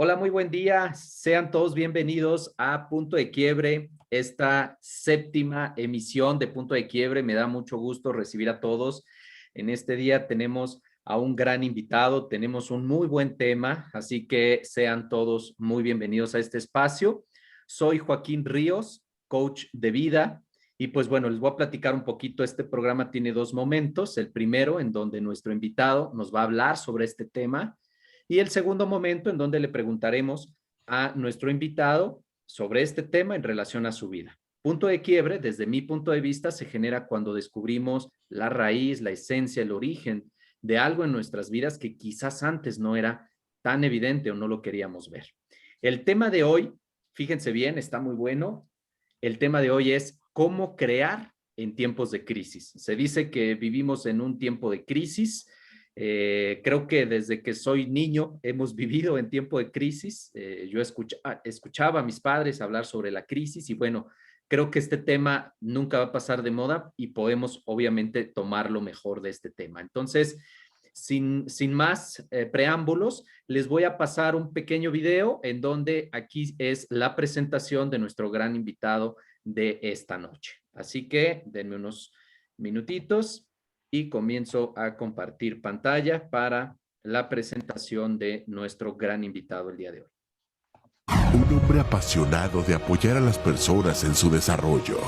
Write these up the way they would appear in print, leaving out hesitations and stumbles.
Hola, muy buen día. Sean todos bienvenidos a Punto de Quiebre, esta séptima emisión de Punto de Quiebre. Me da mucho gusto recibir a todos. En este día tenemos a un gran invitado, tenemos un muy buen tema, así que sean todos muy bienvenidos a este espacio. Soy Joaquín Ríos, coach de vida. Y pues bueno, les voy a platicar un poquito. Este programa tiene dos momentos. El primero, en donde nuestro invitado nos va a hablar sobre este tema. Y el segundo momento en donde le preguntaremos a nuestro invitado sobre este tema en relación a su vida. Punto de quiebre, desde mi punto de vista, se genera cuando descubrimos la raíz, la esencia, el origen de algo en nuestras vidas que quizás antes no era tan evidente o no lo queríamos ver. El tema de hoy, fíjense bien, está muy bueno. El tema de hoy es cómo crear en tiempos de crisis. Se dice que vivimos en un tiempo de crisis. Creo que desde que soy niño hemos vivido en tiempo de crisis. Yo escuchaba a mis padres hablar sobre la crisis y bueno, creo que este tema nunca va a pasar de moda y podemos obviamente tomar lo mejor de este tema. Entonces, sin más preámbulos, les voy a pasar un pequeño video en donde aquí es la presentación de nuestro gran invitado de esta noche. Así que denme unos minutitos y comienzo a compartir pantalla para la presentación de nuestro gran invitado el día de hoy. Un hombre apasionado de apoyar a las personas en su desarrollo,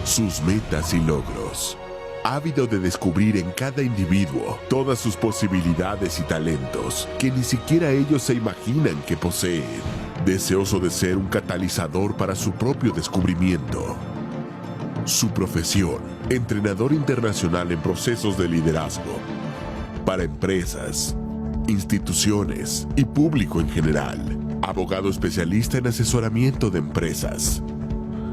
sus metas y logros. Ávido de descubrir en cada individuo todas sus posibilidades y talentos que ni siquiera ellos se imaginan que poseen. Deseoso de ser un catalizador para su propio descubrimiento. Su profesión, entrenador internacional en procesos de liderazgo para empresas, instituciones y público en general. Abogado especialista en asesoramiento de empresas.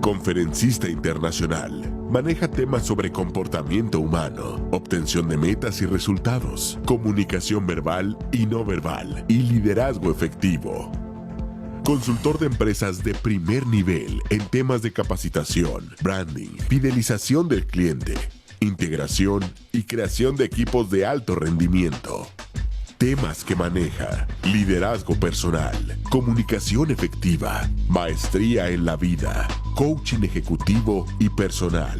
Conferencista internacional. Maneja temas sobre comportamiento humano, obtención de metas y resultados, comunicación verbal y no verbal y liderazgo efectivo. Consultor de empresas de primer nivel en temas de capacitación, branding, fidelización del cliente, integración y creación de equipos de alto rendimiento. Temas que maneja: liderazgo personal, comunicación efectiva, maestría en la vida, coaching ejecutivo y personal,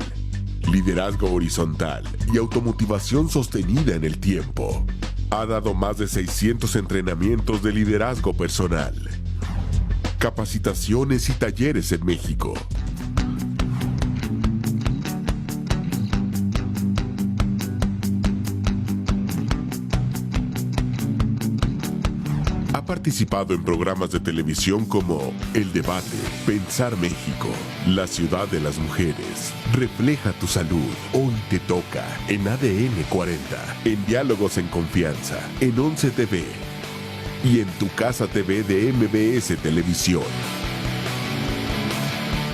liderazgo horizontal y automotivación sostenida en el tiempo. Ha dado más de 600 entrenamientos de liderazgo personal, capacitaciones y talleres en México. Ha participado en programas de televisión como El Debate, Pensar México, La Ciudad de las Mujeres, Refleja tu Salud, Hoy te toca, en ADN 40, en Diálogos en Confianza, en 11 TV y en Tu Casa TV de MBS Televisión.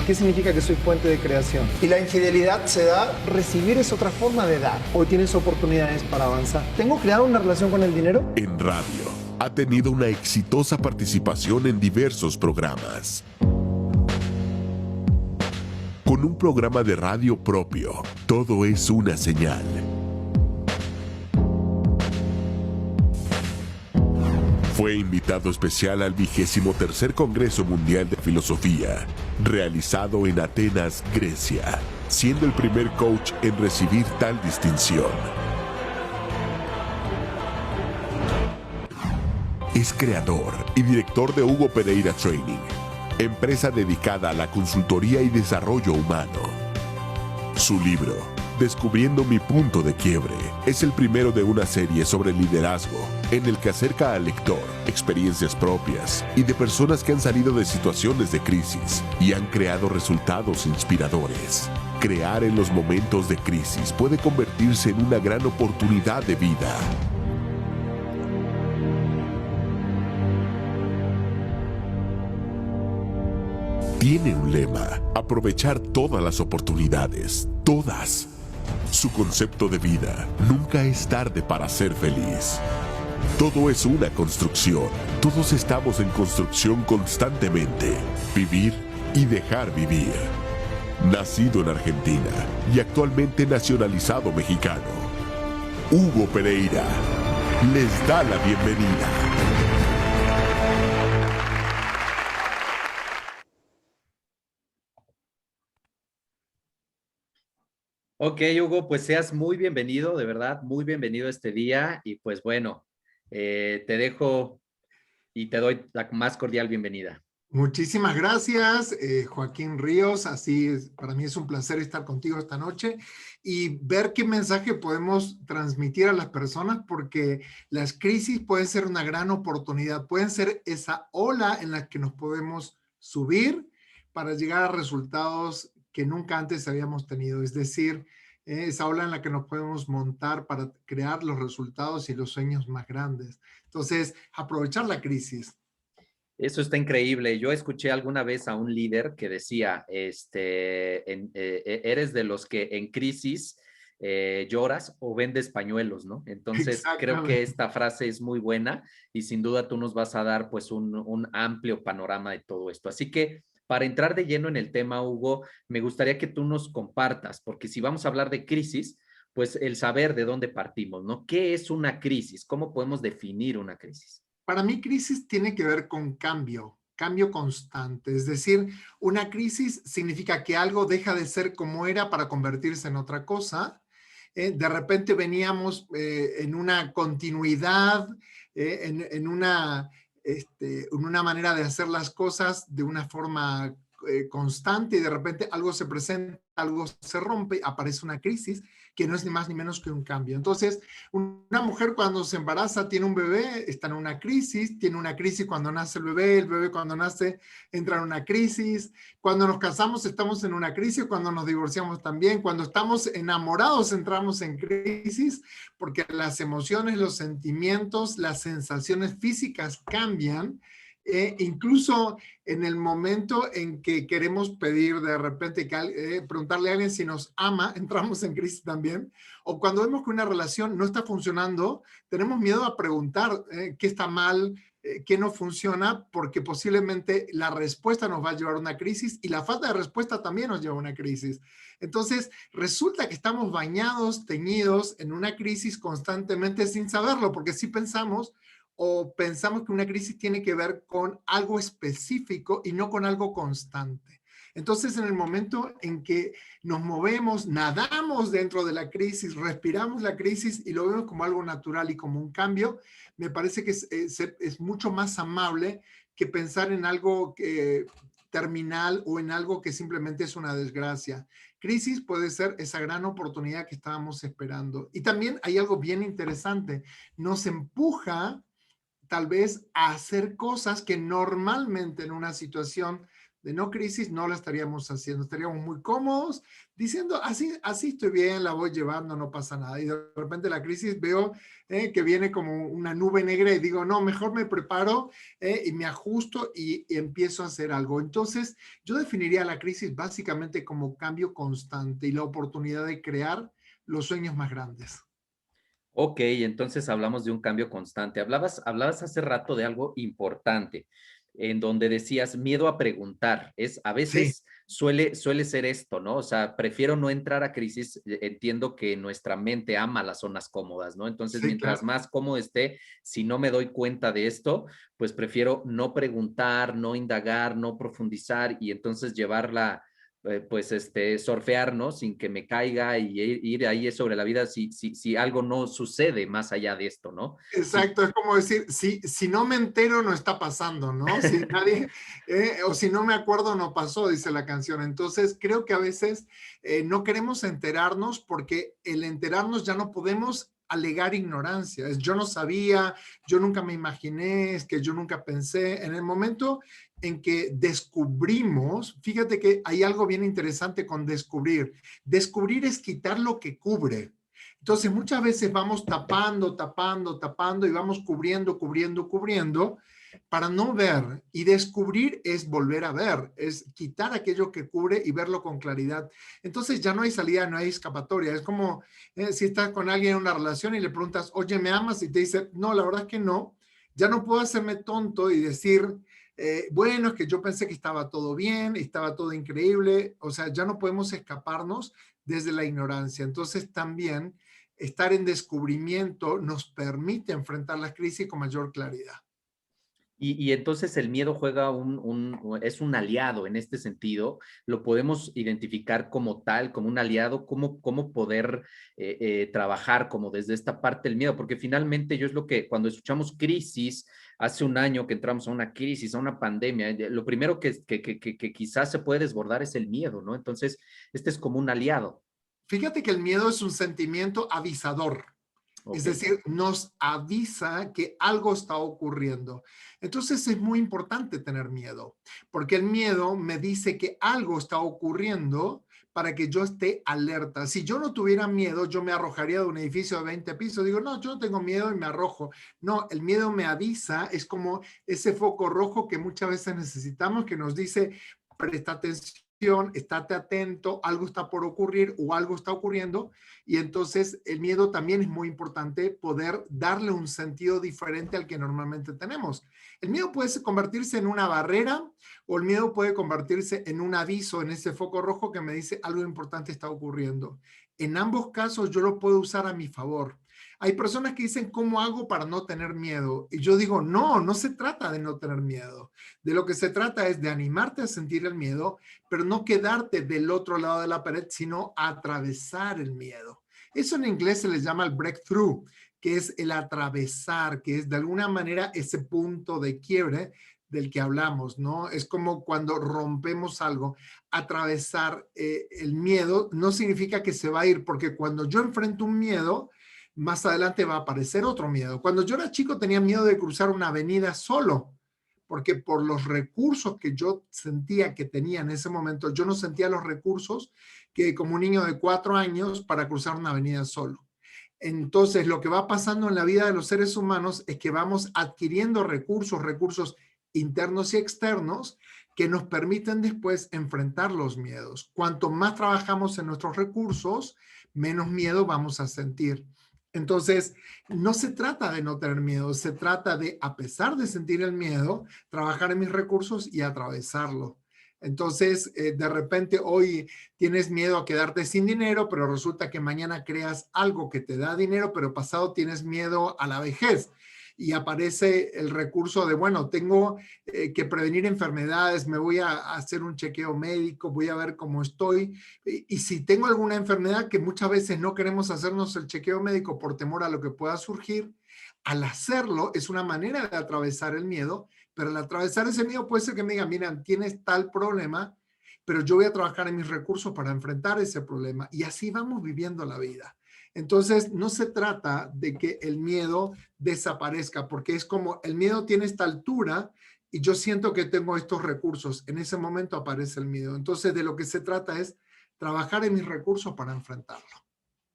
¿Qué significa que soy fuente de creación? Y la infidelidad se da, recibir es otra forma de dar. Hoy tienes oportunidades para avanzar. ¿Tengo creado una relación con el dinero? En radio, ha tenido una exitosa participación en diversos programas. Con un programa de radio propio, Todo es una señal. Fue invitado especial al 23º Congreso Mundial de Filosofía, realizado en Atenas, Grecia, siendo el primer coach en recibir tal distinción. Es creador y director de Hugo Pereira Training, empresa dedicada a la consultoría y desarrollo humano. Su libro, Descubriendo mi punto de quiebre, es el primero de una serie sobre liderazgo, en el que acerca al lector experiencias propias y de personas que han salido de situaciones de crisis y han creado resultados inspiradores. Crear en los momentos de crisis puede convertirse en una gran oportunidad de vida. Tiene un lema: aprovechar todas las oportunidades, todas. Su concepto de vida: nunca es tarde para ser feliz. Todo es una construcción. Todos estamos en construcción constantemente. Vivir y dejar vivir. Nacido en Argentina y actualmente nacionalizado mexicano, Hugo Pereira les da la bienvenida. Ok, Hugo, pues seas muy bienvenido, de verdad, muy bienvenido a este día y pues bueno, te dejo y te doy la más cordial bienvenida. Muchísimas gracias, Joaquín Ríos. Así es, para mí es un placer estar contigo esta noche y ver qué mensaje podemos transmitir a las personas, porque las crisis pueden ser una gran oportunidad, pueden ser esa ola en la que nos podemos subir para llegar a resultados que nunca antes habíamos tenido. Es decir, esa ola en la que nos podemos montar para crear los resultados y los sueños más grandes. Entonces, aprovechar la crisis. Eso está increíble. Yo escuché alguna vez a un líder que decía, eres de los que en crisis lloras o vendes pañuelos, ¿no? Entonces, creo que Exactamente. esta frase es muy buena y sin duda tú nos vas a dar pues un amplio panorama de todo esto. Así que para entrar de lleno en el tema, Hugo, me gustaría que tú nos compartas, porque si vamos a hablar de crisis, pues el saber de dónde partimos, ¿no? ¿Qué es una crisis? ¿Cómo podemos definir una crisis? Para mí, crisis tiene que ver con cambio, cambio constante. Es decir, una crisis significa que algo deja de ser como era para convertirse en otra cosa. De repente veníamos en una continuidad, en una manera de hacer las cosas de una forma constante, y de repente algo se presenta, algo se rompe, aparece una crisis que no es ni más ni menos que un cambio. Entonces, una mujer cuando se embaraza, tiene un bebé, está en una crisis, tiene una crisis cuando nace el bebé cuando nace entra en una crisis, cuando nos casamos estamos en una crisis, cuando nos divorciamos también, cuando estamos enamorados entramos en crisis, porque las emociones, los sentimientos, las sensaciones físicas cambian. Incluso en el momento en que queremos pedir de repente, preguntarle a alguien si nos ama, entramos en crisis también. O cuando vemos que una relación no está funcionando, tenemos miedo a preguntar qué está mal, qué no funciona, porque posiblemente la respuesta nos va a llevar a una crisis y la falta de respuesta también nos lleva a una crisis. Entonces, resulta que estamos bañados, teñidos en una crisis constantemente sin saberlo, porque sí pensamos o pensamos que una crisis tiene que ver con algo específico y no con algo constante. Entonces, en el momento en que nos movemos, nadamos dentro de la crisis, respiramos la crisis y lo vemos como algo natural y como un cambio, me parece que es mucho más amable que pensar en algo terminal o en algo que simplemente es una desgracia. Crisis puede ser esa gran oportunidad que estábamos esperando. Y también hay algo bien interesante, nos empuja tal vez a hacer cosas que normalmente en una situación de no crisis no la estaríamos haciendo. Estaríamos muy cómodos diciendo, así estoy bien, la voy llevando, no pasa nada. Y de repente la crisis veo que viene como una nube negra y digo, no, mejor me preparo y me ajusto y empiezo a hacer algo. Entonces, yo definiría la crisis básicamente como cambio constante y la oportunidad de crear los sueños más grandes. Ok, entonces hablamos de un cambio constante. Hablabas hace rato de algo importante, en donde decías miedo a preguntar. A Sí, veces suele ser esto, ¿no? O sea, prefiero no entrar a crisis. Entiendo que nuestra mente ama las zonas cómodas, ¿no? Entonces, sí, mientras claro. más cómodo esté, si no me doy cuenta de esto, pues prefiero no preguntar, no indagar, no profundizar y entonces llevarla pues surfear, ¿no? Sin que me caiga y ir ahí sobre la vida si algo no sucede más allá de esto, ¿no? Sí. Exacto, es como decir, si no me entero, no está pasando, ¿no? Si nadie, o si no me acuerdo, no pasó, dice la canción. Entonces, creo que a veces no queremos enterarnos porque el enterarnos ya no podemos alegar ignorancia. Es yo no sabía, yo nunca me imaginé, es que yo nunca pensé. En el momento en que descubrimos, fíjate que hay algo bien interesante con descubrir. Descubrir es quitar lo que cubre. Entonces, muchas veces vamos tapando, tapando, tapando y vamos cubriendo, cubriendo, cubriendo para no ver. Y descubrir es volver a ver, es quitar aquello que cubre y verlo con claridad. Entonces ya no hay salida, no hay escapatoria. Es como si estás con alguien en una relación y le preguntas, oye, ¿me amas? Y te dice, no, la verdad es que no. Ya no puedo hacerme tonto y decir, bueno, es que yo pensé que estaba todo bien, estaba todo increíble. O sea, ya no podemos escaparnos desde la ignorancia. Entonces también estar en descubrimiento nos permite enfrentar las crisis con mayor claridad. Y entonces el miedo juega es un aliado en este sentido. Lo podemos identificar como tal, como un aliado, cómo poder trabajar como desde esta parte del miedo, porque finalmente yo es lo que cuando escuchamos crisis, hace un año que entramos a una crisis, a una pandemia, lo primero que quizás se puede desbordar es el miedo, ¿no? Entonces, este es como un aliado. Fíjate que el miedo es un sentimiento avisador. Es Ok. decir, nos avisa que algo está ocurriendo. Entonces es muy importante tener miedo, porque el miedo me dice que algo está ocurriendo para que yo esté alerta. Si yo no tuviera miedo, yo me arrojaría de un edificio de 20 pisos. Digo, no, yo no tengo miedo y me arrojo. No, el miedo me avisa, es como ese foco rojo que muchas veces necesitamos, que nos dice, presta atención, estate atento, algo está por ocurrir o algo está ocurriendo. Y entonces el miedo también es muy importante poder darle un sentido diferente al que normalmente tenemos. El miedo puede convertirse en una barrera o el miedo puede convertirse en un aviso, en ese foco rojo que me dice algo importante está ocurriendo. En ambos casos yo lo puedo usar a mi favor. Hay personas que dicen, ¿cómo hago para no tener miedo? Y yo digo, no, no se trata de no tener miedo. De lo que se trata es de animarte a sentir el miedo, pero no quedarte del otro lado de la pared, sino atravesar el miedo. Eso en inglés se les llama el breakthrough, que es el atravesar, que es de alguna manera ese punto de quiebre del que hablamos, ¿no? Es como cuando rompemos algo. Atravesar el miedo no significa que se va a ir, porque cuando yo enfrento un miedo, más adelante va a aparecer otro miedo. Cuando yo era chico tenía miedo de cruzar una avenida solo, porque por los recursos que yo sentía que tenía en ese momento, yo no sentía los recursos que como un niño de 4 años para cruzar una avenida solo. Entonces, lo que va pasando en la vida de los seres humanos es que vamos adquiriendo recursos internos y externos que nos permiten después enfrentar los miedos. Cuanto más trabajamos en nuestros recursos, menos miedo vamos a sentir. Entonces, no se trata de no tener miedo, se trata de, a pesar de sentir el miedo, trabajar en mis recursos y atravesarlo. Entonces, de repente hoy tienes miedo a quedarte sin dinero, pero resulta que mañana creas algo que te da dinero, pero pasado tienes miedo a la vejez. Y aparece el recurso de, bueno, tengo que prevenir enfermedades, me voy a hacer un chequeo médico, voy a ver cómo estoy. Y si tengo alguna enfermedad que muchas veces no queremos hacernos el chequeo médico por temor a lo que pueda surgir, al hacerlo es una manera de atravesar el miedo, pero al atravesar ese miedo puede ser que me digan, mira, tienes tal problema, pero yo voy a trabajar en mis recursos para enfrentar ese problema. Y así vamos viviendo la vida. Entonces, no se trata de que el miedo desaparezca, porque es como el miedo tiene esta altura y yo siento que tengo estos recursos. En ese momento aparece el miedo. Entonces, de lo que se trata es trabajar en mis recursos para enfrentarlo.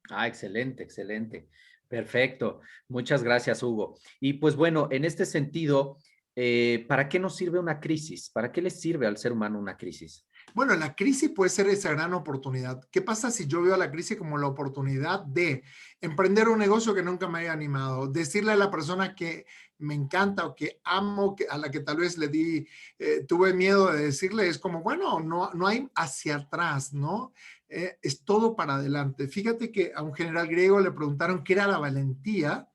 Ah, excelente, excelente. Perfecto. Muchas gracias, Hugo. Y pues bueno, en este sentido, ¿para qué nos sirve una crisis? ¿Para qué le sirve al ser humano una crisis? Bueno, la crisis puede ser esa gran oportunidad. ¿Qué pasa si yo veo a la crisis como la oportunidad de emprender un negocio que nunca me haya animado? Decirle a la persona que me encanta o que amo, a la que tal vez tuve miedo de decirle, es como, bueno, no hay hacia atrás, ¿no? Es todo para adelante. Fíjate que a un general griego le preguntaron qué era la valentía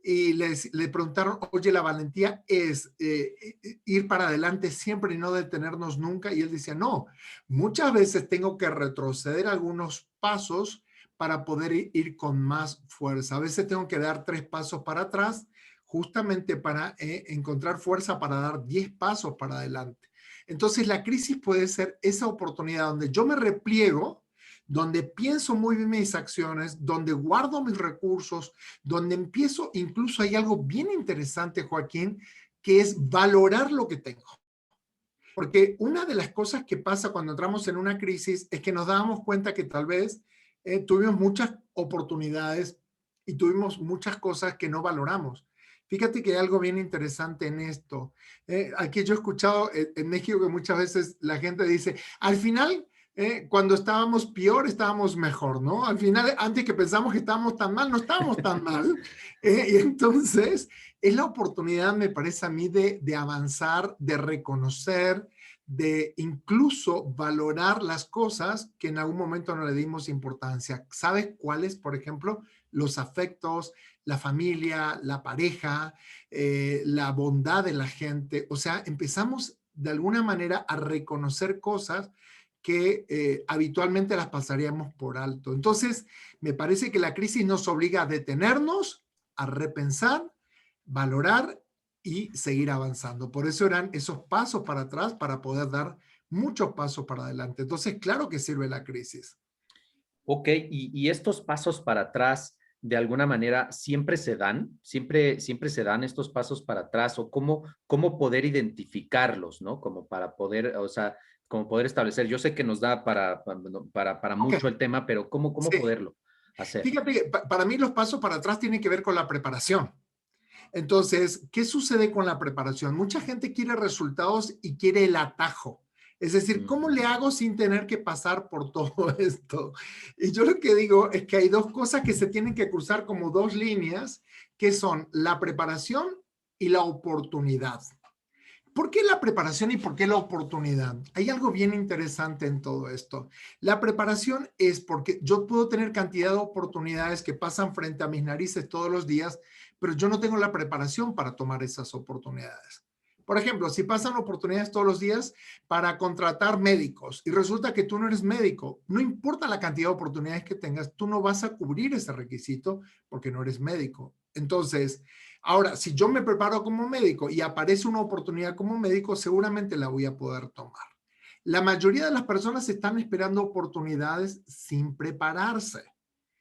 y le preguntaron, oye, la valentía es ir para adelante siempre y no detenernos nunca. Y él decía, no, muchas veces tengo que retroceder algunos pasos para poder ir con más fuerza. A veces tengo que dar 3 pasos para atrás justamente para encontrar fuerza para dar 10 pasos para adelante. Entonces la crisis puede ser esa oportunidad donde yo me repliego, donde pienso muy bien mis acciones, donde guardo mis recursos, donde empiezo, incluso hay algo bien interesante, Joaquín, que es valorar lo que tengo. Porque una de las cosas que pasa cuando entramos en una crisis es que nos damos cuenta que tal vez tuvimos muchas oportunidades y tuvimos muchas cosas que no valoramos. Fíjate que hay algo bien interesante en esto. Aquí yo he escuchado en México que muchas veces la gente dice, al final cuando estábamos peor, estábamos mejor, ¿no? Al final, antes que pensamos que estábamos tan mal, no estábamos tan mal. Y entonces, es la oportunidad, me parece a mí, de avanzar, de reconocer, de incluso valorar las cosas que en algún momento no le dimos importancia. ¿Sabes cuáles? Por ejemplo, los afectos, la familia, la pareja, la bondad de la gente. O sea, empezamos de alguna manera a reconocer cosas que habitualmente las pasaríamos por alto. Entonces, me parece que la crisis nos obliga a detenernos, a repensar, valorar y seguir avanzando. Por eso eran esos pasos para atrás para poder dar muchos pasos para adelante. Entonces, claro que sirve la crisis. Ok, y estos pasos para atrás, de alguna manera, siempre se dan, siempre se dan estos pasos para atrás, o cómo poder identificarlos, ¿no? Como para poder, o sea, como poder establecer. Yo sé que nos da para Ok, mucho el tema, pero ¿cómo sí. poderlo hacer? Fíjate que para mí los pasos para atrás tienen que ver con la preparación. Entonces, ¿qué sucede con la preparación? Mucha gente quiere resultados y quiere el atajo. Es decir, ¿cómo le hago sin tener que pasar por todo esto? Y yo lo que digo es que hay dos cosas que se tienen que cruzar como dos líneas, que son la preparación y la oportunidad. ¿Por qué la preparación y por qué la oportunidad? Hay algo bien interesante en todo esto. La preparación es porque yo puedo tener cantidad de oportunidades que pasan frente a mis narices todos los días, pero yo no tengo la preparación para tomar esas oportunidades. Por ejemplo, si pasan oportunidades todos los días para contratar médicos y resulta que tú no eres médico, no importa la cantidad de oportunidades que tengas, tú no vas a cubrir ese requisito porque no eres médico. Entonces, ahora, si yo me preparo como médico y aparece una oportunidad como médico, seguramente la voy a poder tomar. La mayoría de las personas están esperando oportunidades sin prepararse.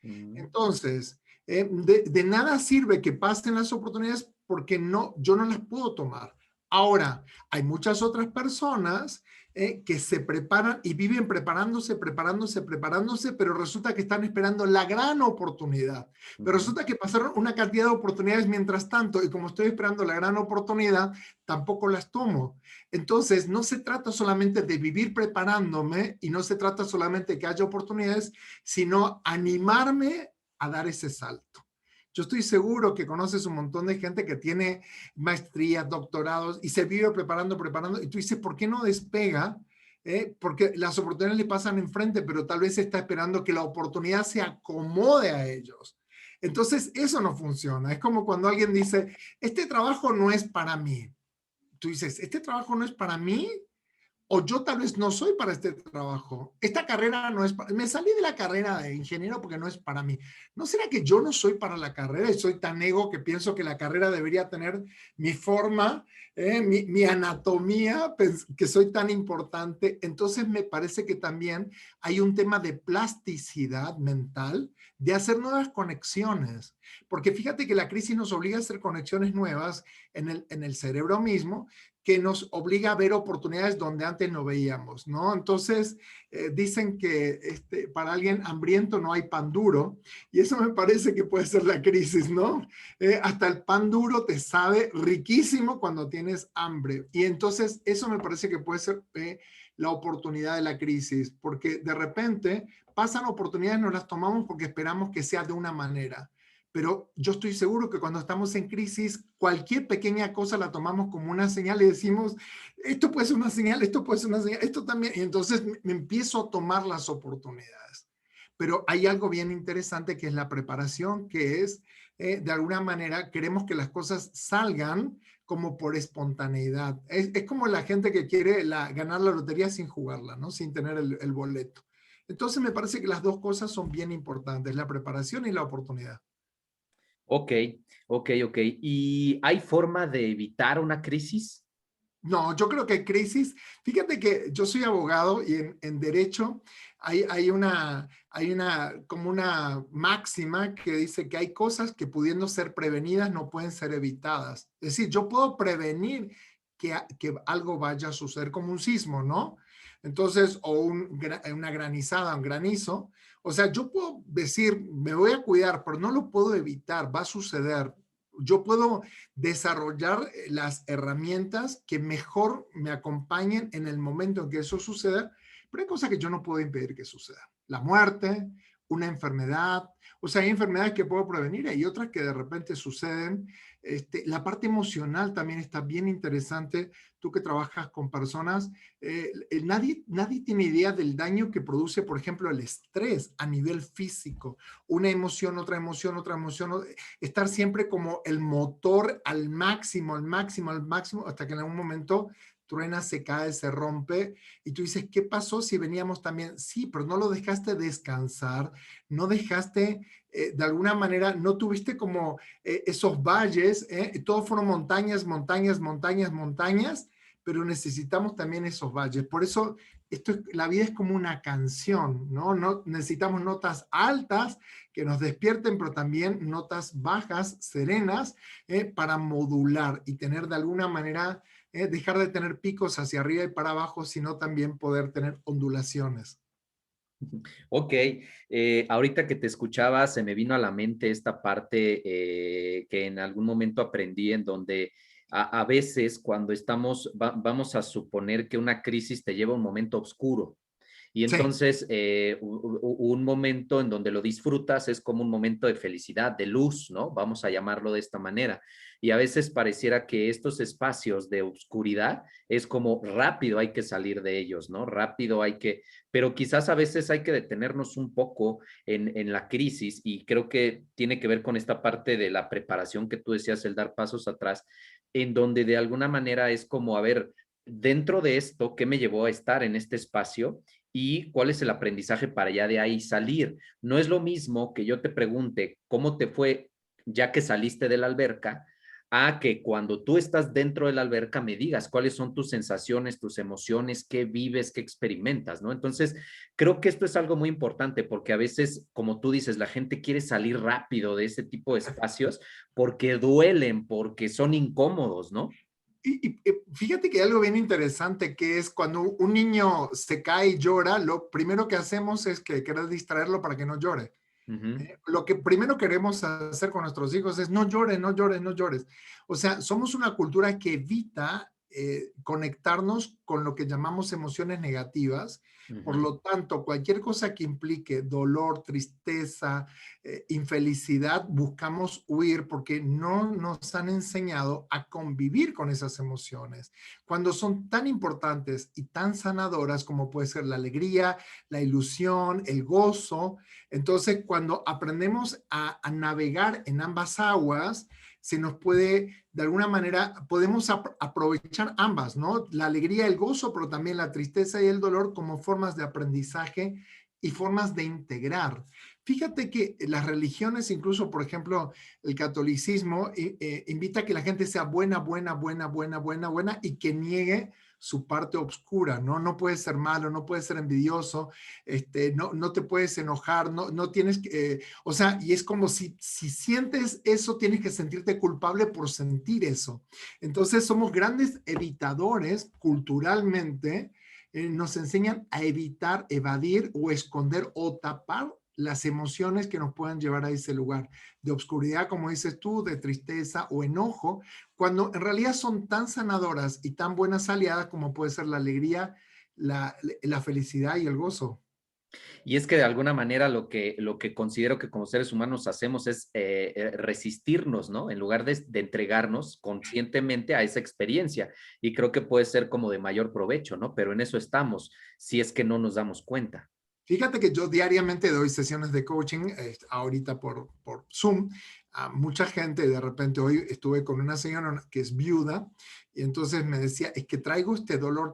Mm. Entonces, de nada sirve que pasen las oportunidades porque no, yo no las puedo tomar. Ahora, hay muchas otras personas que se preparan y viven preparándose, preparándose, preparándose, pero resulta que están esperando la gran oportunidad. Pero Ujú. resulta que pasaron una cantidad de oportunidades mientras tanto y como estoy esperando la gran oportunidad, tampoco las tomo. Entonces, no se trata solamente de vivir preparándome y no se trata solamente de que haya oportunidades, sino animarme a dar ese salto. Yo estoy seguro que conoces un montón de gente que tiene maestrías, doctorados y se vive preparando, preparando. Y tú dices, ¿por qué no despega? Porque las oportunidades le pasan enfrente, pero tal vez está esperando que la oportunidad se acomode a ellos. Entonces, eso no funciona. Es como cuando alguien dice, este trabajo no es para mí. Tú dices, ¿este trabajo no es para mí? O yo tal vez no soy para este trabajo. Esta carrera no es para... Me salí de la carrera de ingeniero porque no es para mí. ¿No será que yo no soy para la carrera y soy tan ego que pienso que la carrera debería tener mi forma, mi anatomía, que soy tan importante? Entonces me parece que también hay un tema de plasticidad mental, de hacer nuevas conexiones. Porque fíjate que la crisis nos obliga a hacer conexiones nuevas en el cerebro mismo, que nos obliga a ver oportunidades donde antes no veíamos, ¿no? Entonces, dicen que para alguien hambriento no hay pan duro, y eso me parece que puede ser la crisis, ¿no? Hasta el pan duro te sabe riquísimo cuando tienes hambre, y entonces eso me parece que puede ser la oportunidad de la crisis, porque de repente pasan oportunidades, no las tomamos porque esperamos que sea de una manera. Pero yo estoy seguro que cuando estamos en crisis, cualquier pequeña cosa la tomamos como una señal y decimos, esto puede ser una señal, esto puede ser una señal, esto también. Y entonces me empiezo a tomar las oportunidades. Pero hay algo bien interesante que es la preparación, que es, de alguna manera, queremos que las cosas salgan como por espontaneidad. Es como la gente que quiere ganar la lotería sin jugarla, ¿no? Sin tener el boleto. Entonces me parece que las dos cosas son bien importantes, la preparación y la oportunidad. Ok, ok. ¿Y hay forma de evitar una crisis? No, yo creo que hay crisis. Fíjate que yo soy abogado y en derecho hay como una máxima que dice que hay cosas que pudiendo ser prevenidas no pueden ser evitadas. Es decir, yo puedo prevenir que algo vaya a suceder como un sismo, ¿no? Entonces, o una granizada, un granizo. O sea, yo puedo decir, me voy a cuidar, pero no lo puedo evitar, va a suceder. Yo puedo desarrollar las herramientas que mejor me acompañen en el momento en que eso suceda, pero hay cosas que yo no puedo impedir que suceda. La muerte, una enfermedad. O sea, hay enfermedades que puedo prevenir, hay otras que de repente suceden. La parte emocional también está bien interesante. Tú que trabajas con personas, nadie tiene idea del daño que produce, por ejemplo, el estrés a nivel físico. Una emoción, otra emoción, otra emoción. Estar siempre como el motor al máximo, al máximo, al máximo, hasta que en algún momento truena, se cae, se rompe, y tú dices, ¿qué pasó si veníamos también? Sí, pero no lo dejaste descansar, no dejaste, de alguna manera, no tuviste como esos valles, todos fueron montañas, montañas, montañas, montañas, pero necesitamos también esos valles. Por eso, la vida es como una canción, ¿no? Necesitamos notas altas que nos despierten, pero también notas bajas, serenas, para modular y tener de alguna manera dejar de tener picos hacia arriba y para abajo, sino también poder tener ondulaciones. Ok, ahorita que te escuchaba se me vino a la mente esta parte que en algún momento aprendí en donde a veces cuando vamos a suponer que una crisis te lleva a un momento oscuro. Y Sí. entonces un momento en donde lo disfrutas es como un momento de felicidad, de luz, ¿no? Vamos a llamarlo de esta manera. Y a veces pareciera que estos espacios de oscuridad es como rápido hay que salir de ellos, ¿no? Rápido hay que, pero quizás a veces hay que detenernos un poco en la crisis y creo que tiene que ver con esta parte de la preparación que tú decías, el dar pasos atrás, en donde de alguna manera es como, a ver, dentro de esto, ¿qué me llevó a estar en este espacio? Y cuál es el aprendizaje para ya de ahí salir. No es lo mismo que yo te pregunte cómo te fue ya que saliste de la alberca, a que cuando tú estás dentro de la alberca me digas cuáles son tus sensaciones, tus emociones, qué vives, qué experimentas, ¿no? Entonces, creo que esto es algo muy importante porque a veces, como tú dices, la gente quiere salir rápido de ese tipo de espacios porque duelen, porque son incómodos, ¿no? Y fíjate que hay algo bien interesante que es cuando un niño se cae y llora, lo primero que hacemos es que querer distraerlo para que no llore. Uh -huh. Lo que primero queremos hacer con nuestros hijos es no llores, no llores, no llores. O sea, somos una cultura que evita conectarnos con lo que llamamos emociones negativas. Uh Por -huh. lo tanto, cualquier cosa que implique dolor, tristeza, infelicidad, buscamos huir porque no nos han enseñado a convivir con esas emociones. Cuando son tan importantes y tan sanadoras como puede ser la alegría, la ilusión, el gozo. Entonces, cuando aprendemos a navegar en ambas aguas, se nos puede, de alguna manera, podemos aprovechar ambas, ¿no? La alegría, el gozo, pero también la tristeza y el dolor como formas de aprendizaje y formas de integrar. Fíjate que las religiones, incluso, por ejemplo, el catolicismo, invita a que la gente sea buena, buena, buena, buena, buena, buena y que niegue su parte oscura, ¿no? No puedes ser malo, no puedes ser envidioso, no te puedes enojar, no tienes que, o sea, y es como si sientes eso, tienes que sentirte culpable por sentir eso. Entonces somos grandes evitadores culturalmente, nos enseñan a evitar, evadir o esconder o tapar las emociones que nos puedan llevar a ese lugar de obscuridad, como dices tú, de tristeza o enojo, cuando en realidad son tan sanadoras y tan buenas aliadas como puede ser la alegría, la felicidad y el gozo. Y es que de alguna manera lo que considero que como seres humanos hacemos es resistirnos, ¿no? En lugar de entregarnos conscientemente a esa experiencia. Y creo que puede ser como de mayor provecho, ¿no? Pero en eso estamos, si es que no nos damos cuenta. Fíjate que yo diariamente doy sesiones de coaching, ahorita por Zoom, a mucha gente. De repente hoy estuve con una señora que es viuda y entonces me decía, es que traigo este dolor.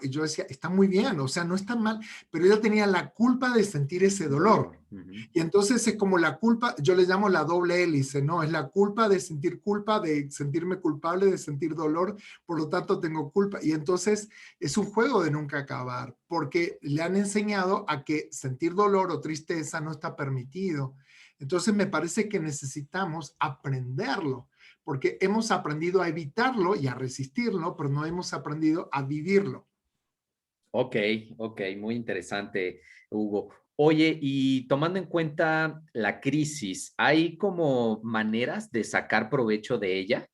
Y yo decía, está muy bien, o sea, no está mal, pero ella tenía la culpa de sentir ese dolor. Dolor. Uh -huh. Y entonces es como la culpa, yo le llamo la doble hélice, ¿no? Es la culpa, de sentirme culpable, de sentir dolor, por lo tanto tengo culpa. Y entonces es un juego de nunca acabar, porque le han enseñado a que sentir dolor o tristeza no está permitido. Entonces me parece que necesitamos aprenderlo, porque hemos aprendido a evitarlo y a resistirlo, pero no hemos aprendido a vivirlo. Ok, ok, muy interesante, Hugo. Oye, y tomando en cuenta la crisis, ¿hay como maneras de sacar provecho de ella?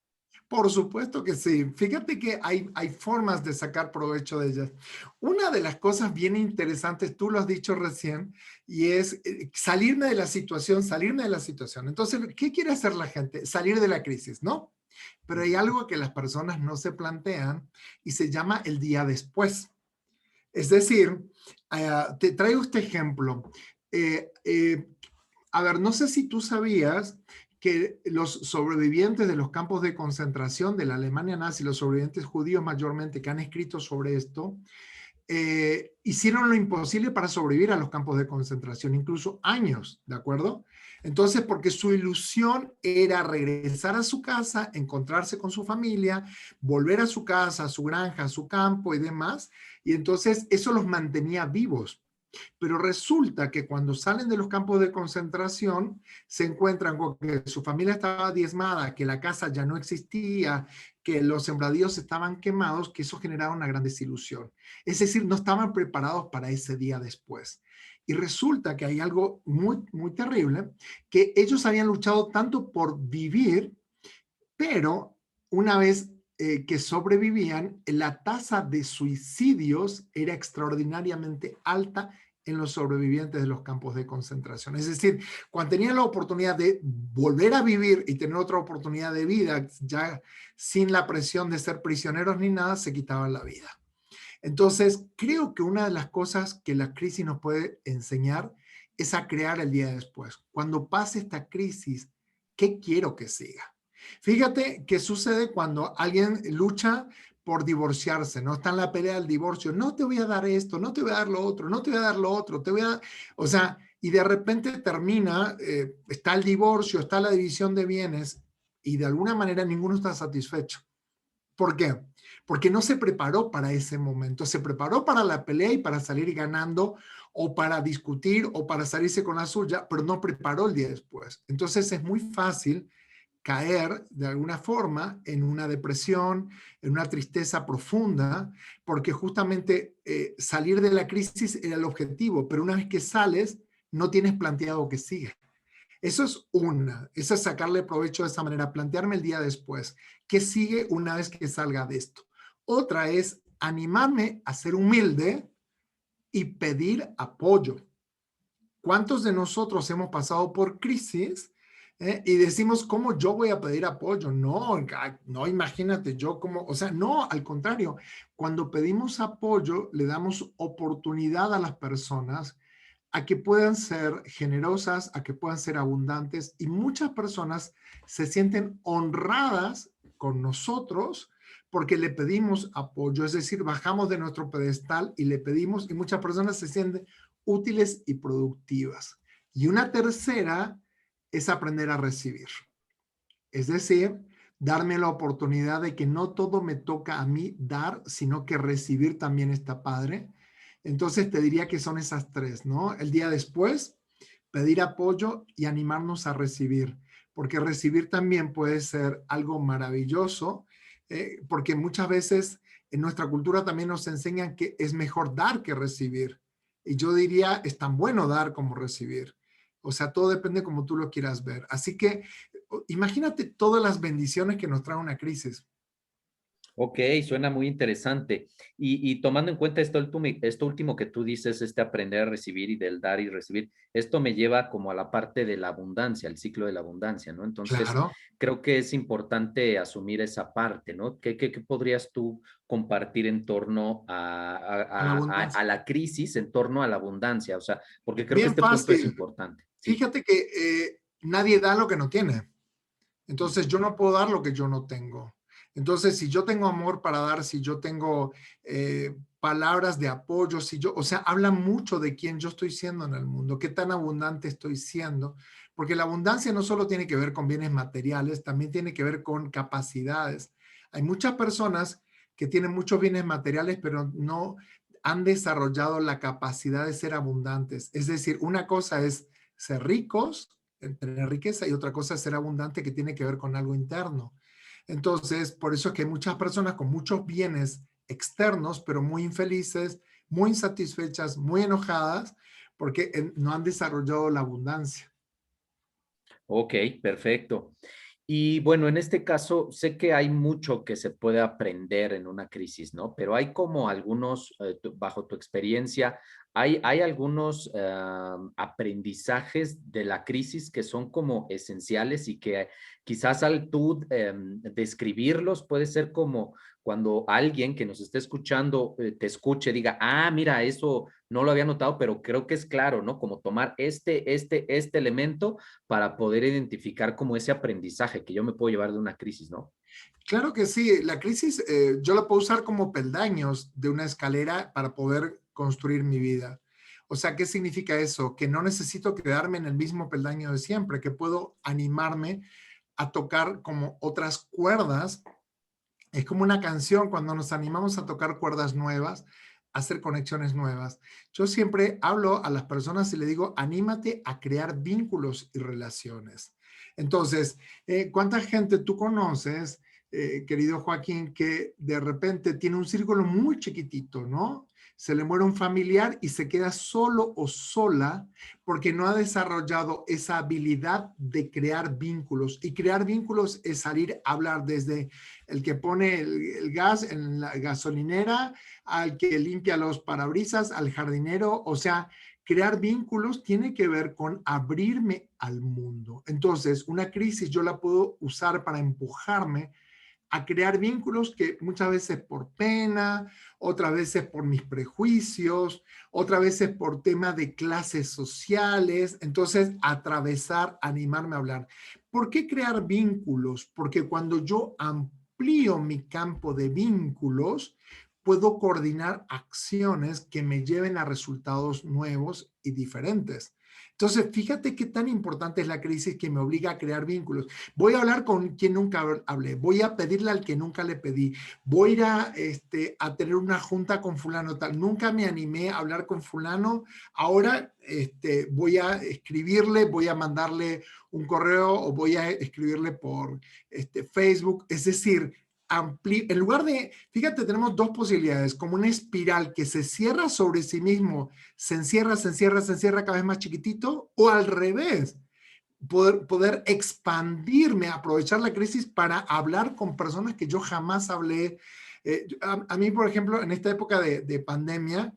Por supuesto que sí. Fíjate que hay formas de sacar provecho de ellas. Una de las cosas bien interesantes, tú lo has dicho recién, y es salirme de la situación, salirme de la situación. Entonces, ¿qué quiere hacer la gente? Salir de la crisis, ¿no? Pero hay algo que las personas no se plantean y se llama el día después. Es decir, te traigo este ejemplo. Eh, eh, a ver, no sé si tú sabías que los sobrevivientes de los campos de concentración de la Alemania nazi, los sobrevivientes judíos mayormente que han escrito sobre esto, hicieron lo imposible para sobrevivir a los campos de concentración, incluso años, ¿de acuerdo? Entonces, porque su ilusión era regresar a su casa, encontrarse con su familia, volver a su casa, a su granja, a su campo y demás, y entonces eso los mantenía vivos. Pero resulta que cuando salen de los campos de concentración, se encuentran con que su familia estaba diezmada, que la casa ya no existía, que los sembradíos estaban quemados, que eso generaba una gran desilusión. Es decir, no estaban preparados para ese día después. Y resulta que hay algo muy, muy terrible, que ellos habían luchado tanto por vivir, pero una vez que sobrevivían, la tasa de suicidios era extraordinariamente alta en los sobrevivientes de los campos de concentración. Es decir, cuando tenían la oportunidad de volver a vivir y tener otra oportunidad de vida, ya sin la presión de ser prisioneros ni nada, se quitaban la vida. Entonces, creo que una de las cosas que la crisis nos puede enseñar es a crear el día después. Cuando pase esta crisis, ¿qué quiero que siga? Fíjate qué sucede cuando alguien lucha por divorciarse, ¿no? Está en la pelea del divorcio. No te voy a dar esto, no te voy a dar lo otro, no te voy a dar lo otro, te voy a... O sea, y de repente termina, está el divorcio, está la división de bienes y de alguna manera ninguno está satisfecho. ¿Por qué? Porque no se preparó para ese momento, se preparó para la pelea y para salir ganando o para discutir o para salirse con la suya, pero no preparó el día después. Entonces es muy fácil caer de alguna forma en una depresión, en una tristeza profunda, porque justamente salir de la crisis era el objetivo, pero una vez que sales, no tienes planteado que sigue. Eso es sacarle provecho de esa manera, plantearme el día después, ¿qué sigue una vez que salga de esto? Otra es animarme a ser humilde y pedir apoyo. ¿Cuántos de nosotros hemos pasado por crisis y decimos, ¿cómo yo voy a pedir apoyo? No, no, imagínate, yo como, o sea, no, al contrario, cuando pedimos apoyo, le damos oportunidad a las personas a que puedan ser generosas, a que puedan ser abundantes y muchas personas se sienten honradas con nosotros porque le pedimos apoyo, es decir, bajamos de nuestro pedestal y le pedimos y muchas personas se sienten útiles y productivas. Y una tercera es aprender a recibir, es decir, darme la oportunidad de que no todo me toca a mí dar, sino que recibir también está padre. Entonces te diría que son esas tres, ¿no? El día después, pedir apoyo y animarnos a recibir, porque recibir también puede ser algo maravilloso, porque muchas veces en nuestra cultura también nos enseñan que es mejor dar que recibir. Y yo diría, es tan bueno dar como recibir. O sea, todo depende como tú lo quieras ver. Así que imagínate todas las bendiciones que nos trae una crisis. Ok, suena muy interesante. Y tomando en cuenta esto último que tú dices, este aprender a recibir y del dar y recibir, esto me lleva como a la parte de la abundancia, el ciclo de la abundancia, ¿no? Entonces, Claro. creo que es importante asumir esa parte, ¿no? ¿Qué podrías tú compartir en torno A la a abundancia. la crisis, en torno a la abundancia? O sea, porque creo que Bien este punto es fácil. importante. Sí. Fíjate que nadie da lo que no tiene. Entonces yo no puedo dar lo que yo no tengo. Entonces, si yo tengo amor para dar, si yo tengo palabras de apoyo, si yo, o sea, habla mucho de quién yo estoy siendo en el mundo, qué tan abundante estoy siendo, porque la abundancia no solo tiene que ver con bienes materiales, también tiene que ver con capacidades. Hay muchas personas que tienen muchos bienes materiales, pero no han desarrollado la capacidad de ser abundantes. Es decir, una cosa es ser ricos, tener riqueza, y otra cosa es ser abundante, que tiene que ver con algo interno. Entonces, por eso es que hay muchas personas con muchos bienes externos, pero muy infelices, muy insatisfechas, muy enojadas, porque no han desarrollado la abundancia. Ok, perfecto. Y bueno, en este caso, sé que hay mucho que se puede aprender en una crisis, ¿no? Pero hay como algunos, bajo tu experiencia, hay algunos aprendizajes de la crisis que son como esenciales y que quizás al tú describirlos puede ser como cuando alguien que nos esté escuchando te escuche, diga, ah, mira, eso no lo había notado, pero creo que es claro, ¿no? Como tomar este elemento para poder identificar como ese aprendizaje que yo me puedo llevar de una crisis, ¿no? Claro que sí, la crisis yo la puedo usar como peldaños de una escalera para poder construir mi vida. O sea, ¿qué significa eso? Que no necesito quedarme en el mismo peldaño de siempre, que puedo animarme a tocar como otras cuerdas. Es como una canción cuando nos animamos a tocar cuerdas nuevas, a hacer conexiones nuevas. Yo siempre hablo a las personas y le digo, anímate a crear vínculos y relaciones. Entonces, ¿cuánta gente tú conoces, querido Joaquín, que de repente tiene un círculo muy chiquitito, ¿no? Se le muere un familiar y se queda solo o sola porque no ha desarrollado esa habilidad de crear vínculos. Y crear vínculos es salir a hablar desde el que pone el gas en la gasolinera, al que limpia los parabrisas, al jardinero. O sea, crear vínculos tiene que ver con abrirme al mundo. Entonces, una crisis yo la puedo usar para empujarme a crear vínculos que muchas veces por pena, otras veces por mis prejuicios, otras veces por tema de clases sociales. Entonces, atravesar, animarme a hablar. ¿Por qué crear vínculos? Porque cuando yo amplío mi campo de vínculos, puedo coordinar acciones que me lleven a resultados nuevos y diferentes. Entonces, fíjate qué tan importante es la crisis que me obliga a crear vínculos. Voy a hablar con quien nunca hablé, voy a pedirle al que nunca le pedí, voy a ir a tener una junta con fulano tal. Nunca me animé a hablar con fulano, ahora voy a escribirle, voy a mandarle un correo o voy a escribirle por Facebook. Es decir, en lugar de, fíjate, tenemos dos posibilidades, como una espiral que se cierra sobre sí mismo, se encierra, se encierra, se encierra cada vez más chiquitito, o al revés, poder expandirme, aprovechar la crisis para hablar con personas que yo jamás hablé. A mí, por ejemplo, en esta época de pandemia,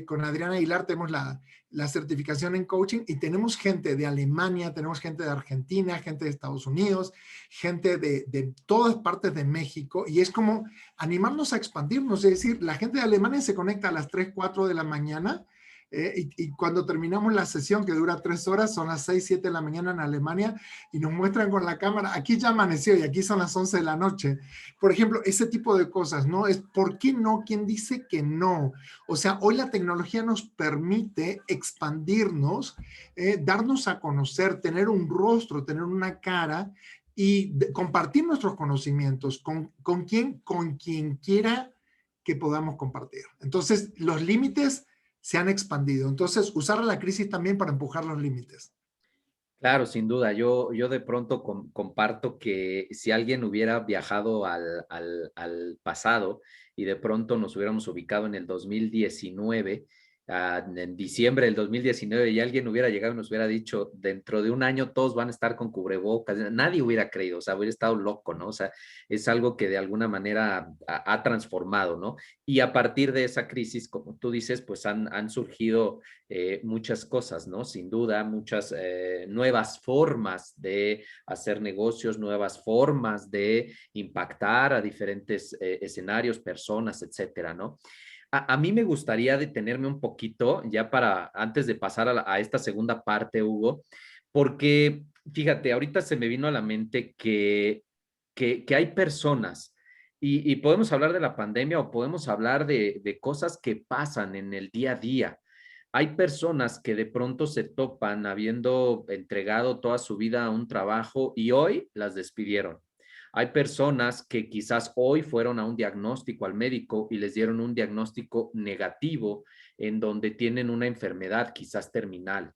con Adriana Aguilar tenemos la certificación en coaching y tenemos gente de Alemania, tenemos gente de Argentina, gente de Estados Unidos, gente de todas partes de México, y es como animarnos a expandirnos. Es decir, la gente de Alemania se conecta a las 3, 4 de la mañana, y cuando terminamos la sesión que dura 3 horas, son las 6, 7 de la mañana en Alemania, y nos muestran con la cámara, aquí ya amaneció y aquí son las 11 de la noche. Por ejemplo, ese tipo de cosas, ¿no? Es ¿por qué no? ¿Quién dice que no? O sea, hoy la tecnología nos permite expandirnos, darnos a conocer, tener un rostro, tener una cara y compartir nuestros conocimientos con quien quiera que podamos compartir. Entonces, los límites se han expandido. Entonces, usar la crisis también para empujar los límites. Claro, sin duda. Yo de pronto comparto que si alguien hubiera viajado al pasado y de pronto nos hubiéramos ubicado en el 2019, en diciembre del 2019, y alguien hubiera llegado y nos hubiera dicho, dentro de un año todos van a estar con cubrebocas, nadie hubiera creído, o sea, hubiera estado loco, ¿no? O sea, es algo que de alguna manera ha transformado, ¿no? Y a partir de esa crisis, como tú dices, pues han surgido muchas cosas, ¿no? Sin duda, muchas nuevas formas de hacer negocios, nuevas formas de impactar a diferentes escenarios, personas, etcétera, ¿no? A mí me gustaría detenerme un poquito ya para, antes de pasar a esta segunda parte, Hugo, porque fíjate, ahorita se me vino a la mente que hay personas y podemos hablar de la pandemia o podemos hablar de cosas que pasan en el día a día. Hay personas que de pronto se topan habiendo entregado toda su vida a un trabajo y hoy las despidieron. Hay personas que quizás hoy fueron a un diagnóstico al médico y les dieron un diagnóstico negativo en donde tienen una enfermedad quizás terminal.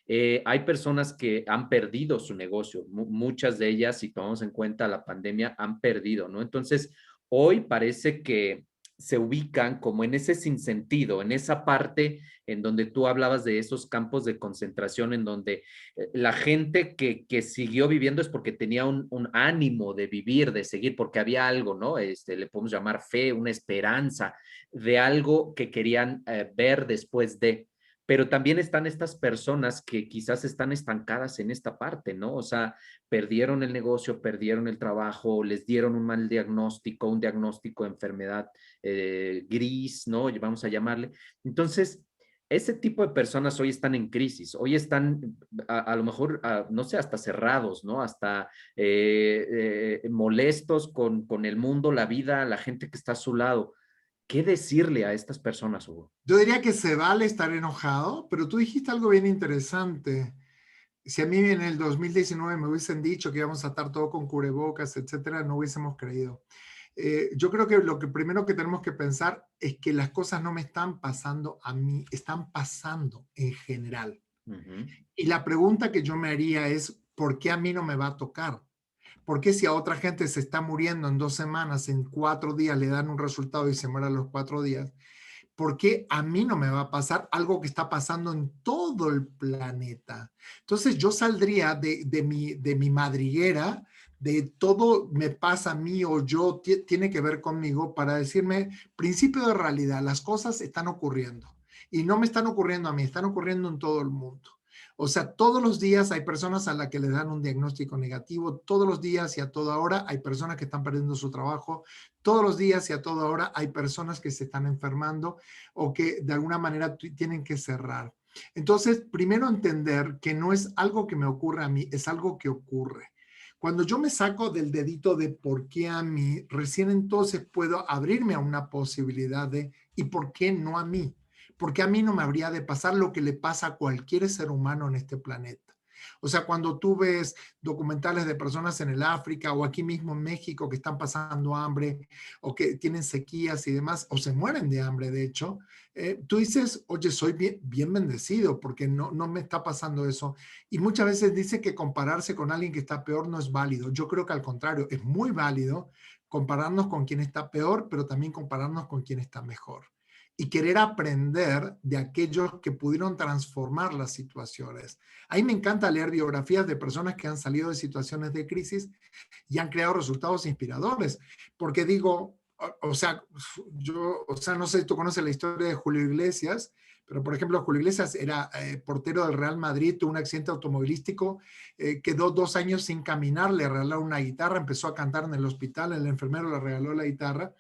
Hay personas que han perdido su negocio, muchas de ellas, si tomamos en cuenta la pandemia, han perdido, ¿no? Entonces, hoy parece que se ubican como en ese sinsentido, en esa parte en donde tú hablabas de esos campos de concentración, en donde la gente que siguió viviendo es porque tenía un ánimo de vivir, de seguir, porque había algo, ¿no? Le podemos llamar fe, una esperanza de algo que querían ver después de. Pero también están estas personas que quizás están estancadas en esta parte, ¿no? O sea, perdieron el negocio, perdieron el trabajo, les dieron un mal diagnóstico, un diagnóstico de enfermedad gris, ¿no? Vamos a llamarle. Entonces, ese tipo de personas hoy están en crisis, hoy están a lo mejor, no sé, hasta cerrados, ¿no? Hasta molestos con el mundo, la vida, la gente que está a su lado. ¿Qué decirle a estas personas, Hugo? Yo diría que se vale estar enojado, pero tú dijiste algo bien interesante. Si a mí en el 2019 me hubiesen dicho que íbamos a estar todo con cubrebocas, etcétera, no hubiésemos creído. Yo creo que lo que primero que tenemos que pensar es que las cosas no me están pasando a mí, están pasando en general. Y la pregunta que yo me haría es, ¿por qué a mí no me va a tocar? ¿Por qué si a otra gente se está muriendo en 2 semanas, en 4 días le dan un resultado y se muere a los 4 días? ¿Por qué a mí no me va a pasar algo que está pasando en todo el planeta? Entonces yo saldría de mi madriguera, de todo me pasa a mí o yo tiene que ver conmigo para decirme, principio de realidad, las cosas están ocurriendo y no me están ocurriendo a mí, están ocurriendo en todo el mundo. O sea, todos los días hay personas a las que les dan un diagnóstico negativo, todos los días y a toda hora hay personas que están perdiendo su trabajo, todos los días y a toda hora hay personas que se están enfermando o que de alguna manera tienen que cerrar. Entonces, primero entender que no es algo que me ocurre a mí, es algo que ocurre. Cuando yo me saco del dedito de por qué a mí, recién entonces puedo abrirme a una posibilidad de ¿y por qué no a mí? Porque a mí no me habría de pasar lo que le pasa a cualquier ser humano en este planeta. O sea, cuando tú ves documentales de personas en el África o aquí mismo en México que están pasando hambre o que tienen sequías y demás, o se mueren de hambre, de hecho, tú dices, oye, soy bien bendecido porque no me está pasando eso. Y muchas veces dice que compararse con alguien que está peor no es válido. Yo creo que al contrario, es muy válido compararnos con quien está peor, pero también compararnos con quien está mejor y querer aprender de aquellos que pudieron transformar las situaciones. A mí me encanta leer biografías de personas que han salido de situaciones de crisis y han creado resultados inspiradores, porque digo, o sea, no sé si tú conoces la historia de Julio Iglesias, pero por ejemplo, Julio Iglesias era portero del Real Madrid, tuvo un accidente automovilístico, quedó 2 años sin caminar, le regalaron una guitarra, empezó a cantar en el hospital, el enfermero le regaló la guitarra.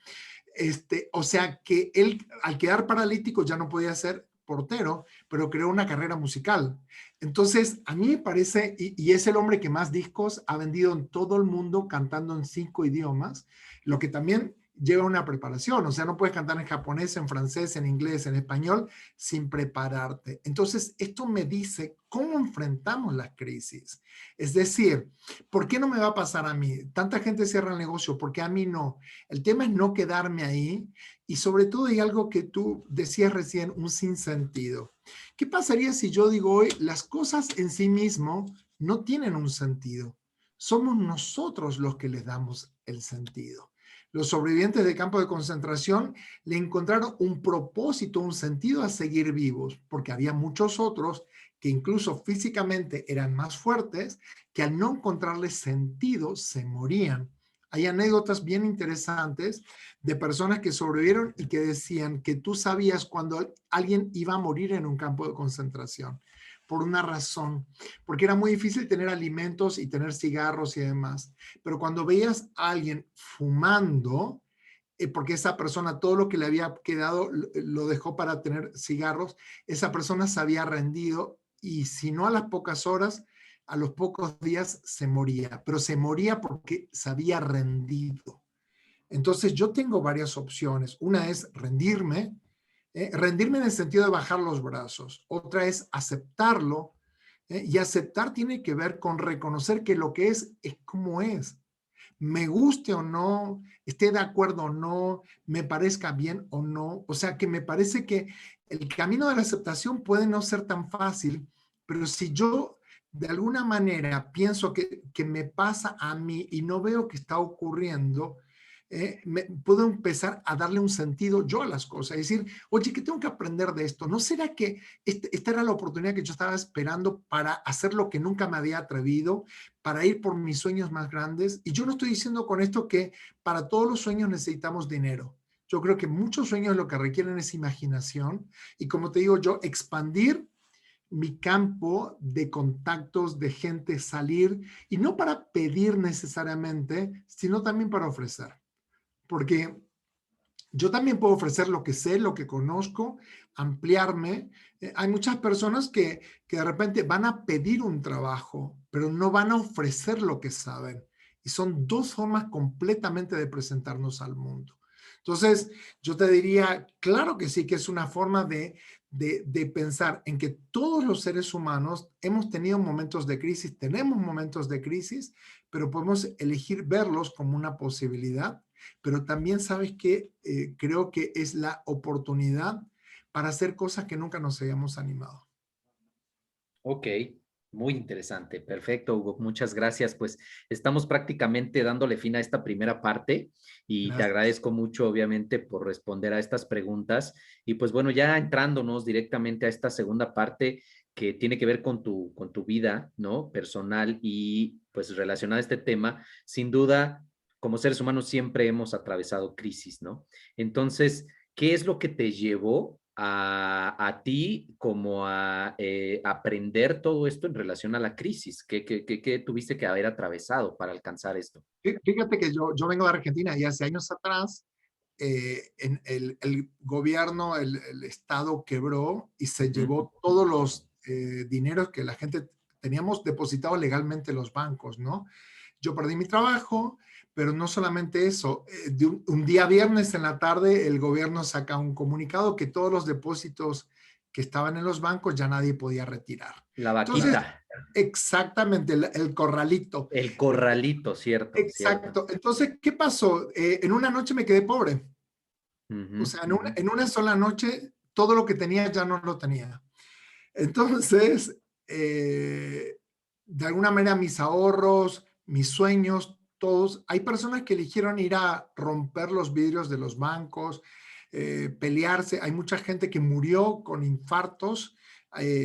O sea que él al quedar paralítico ya no podía ser portero, pero creó una carrera musical. Entonces, a mí me parece, y es el hombre que más discos ha vendido en todo el mundo cantando en 5 idiomas, lo que también lleva una preparación, o sea, no puedes cantar en japonés, en francés, en inglés, en español, sin prepararte. Entonces, esto me dice cómo enfrentamos las crisis. Es decir, ¿por qué no me va a pasar a mí? Tanta gente cierra el negocio, ¿por qué a mí no? El tema es no quedarme ahí y sobre todo hay algo que tú decías recién, un sinsentido. ¿Qué pasaría si yo digo hoy, las cosas en sí mismo no tienen un sentido? Somos nosotros los que les damos el sentido. Los sobrevivientes de campo de concentración le encontraron un propósito, un sentido a seguir vivos, porque había muchos otros que incluso físicamente eran más fuertes, que al no encontrarles sentido se morían. Hay anécdotas bien interesantes de personas que sobrevivieron y que decían que tú sabías cuando alguien iba a morir en un campo de concentración, por una razón, porque era muy difícil tener alimentos y tener cigarros y demás. Pero cuando veías a alguien fumando, porque esa persona todo lo que le había quedado lo dejó para tener cigarros, esa persona se había rendido y si no a las pocas horas, a los pocos días se moría, pero se moría porque se había rendido. Entonces yo tengo varias opciones. Una es rendirme en el sentido de bajar los brazos. Otra es aceptarlo. Y aceptar tiene que ver con reconocer que lo que es como es. Me guste o no, esté de acuerdo o no, me parezca bien o no. O sea, que me parece que el camino de la aceptación puede no ser tan fácil, pero si yo de alguna manera pienso que me pasa a mí y no veo que está ocurriendo, puedo empezar a darle un sentido yo a las cosas. Es decir, oye, ¿qué tengo que aprender de esto? ¿No será que esta era la oportunidad que yo estaba esperando para hacer lo que nunca me había atrevido, para ir por mis sueños más grandes? Y yo no estoy diciendo con esto que para todos los sueños necesitamos dinero. Yo creo que muchos sueños lo que requieren es imaginación y, como te digo yo, expandir mi campo de contactos, de gente, salir, y no para pedir necesariamente, sino también para ofrecer. Porque yo también puedo ofrecer lo que sé, lo que conozco, ampliarme. Hay muchas personas que de repente van a pedir un trabajo, pero no van a ofrecer lo que saben. Y son dos formas completamente de presentarnos al mundo. Entonces, yo te diría, claro que sí, que es una forma de pensar en que todos los seres humanos hemos tenido momentos de crisis, tenemos momentos de crisis, pero podemos elegir verlos como una posibilidad. Pero también sabes que creo que es la oportunidad para hacer cosas que nunca nos habíamos animado. Ok, muy interesante. Perfecto, Hugo. Muchas gracias. Pues estamos prácticamente dándole fin a esta primera parte y te Gracias. agradezco mucho, obviamente, por responder a estas preguntas. Y pues bueno, ya entrándonos directamente a esta segunda parte que tiene que ver con tu vida, ¿no? Personal y pues relacionada a este tema, sin duda, como seres humanos siempre hemos atravesado crisis, ¿no? Entonces, ¿qué es lo que te llevó a ti como a aprender todo esto en relación a la crisis? ¿Qué tuviste que haber atravesado para alcanzar esto? Fíjate que yo vengo de Argentina y hace años atrás en el gobierno, el Estado quebró y se Ujú. llevó todos los dineros que la gente teníamos depositados legalmente en los bancos, ¿no? Yo perdí mi trabajo, pero no solamente eso. Un día viernes en la tarde, el gobierno saca un comunicado que todos los depósitos que estaban en los bancos ya nadie podía retirar. La Entonces, vaquita, exactamente, el corralito. el corralito, cierto, cierto. Exacto. Entonces, ¿qué pasó? En una noche me quedé pobre. O Ujú, sea, ujú. en una sola noche, todo lo que tenía ya no lo tenía. Entonces, de alguna manera, mis ahorros, mis sueños, todos, hay personas que eligieron ir a romper los vidrios de los bancos, pelearse. Hay mucha gente que murió con infartos,